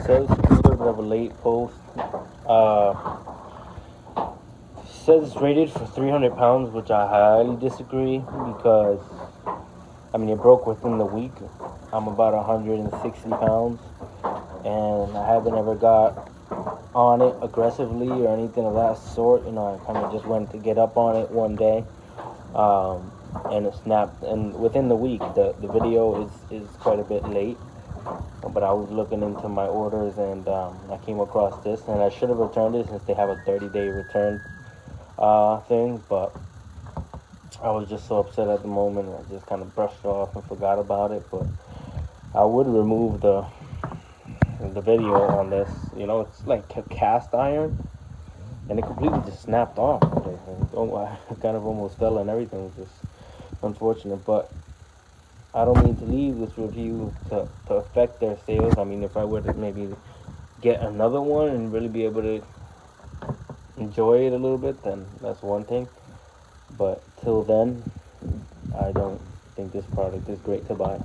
says a little bit of a late post. Uh, says it's rated for 300 pounds, which I highly disagree because, I mean, it broke within the week. I'm about 160 pounds, and I haven't ever got on it aggressively or anything of that sort. You know, I kind of just went to get up on it one day, and it snapped. And within the week, the video is quite a bit late. But I was looking into my orders, and I came across this, and I should have returned it since they have a 30-day return thing. But I was just so upset at the moment, I just kind of brushed it off and forgot about it. But I would remove the video on this. You know, it's like a cast iron, and it completely just snapped off. I kind of almost fell and everything. It was just unfortunate. But I don't mean to leave this review to affect their sales. I mean, if I were to maybe get another one and really be able to enjoy it a little bit, then that's one thing. But till then, I don't think this product is great to buy.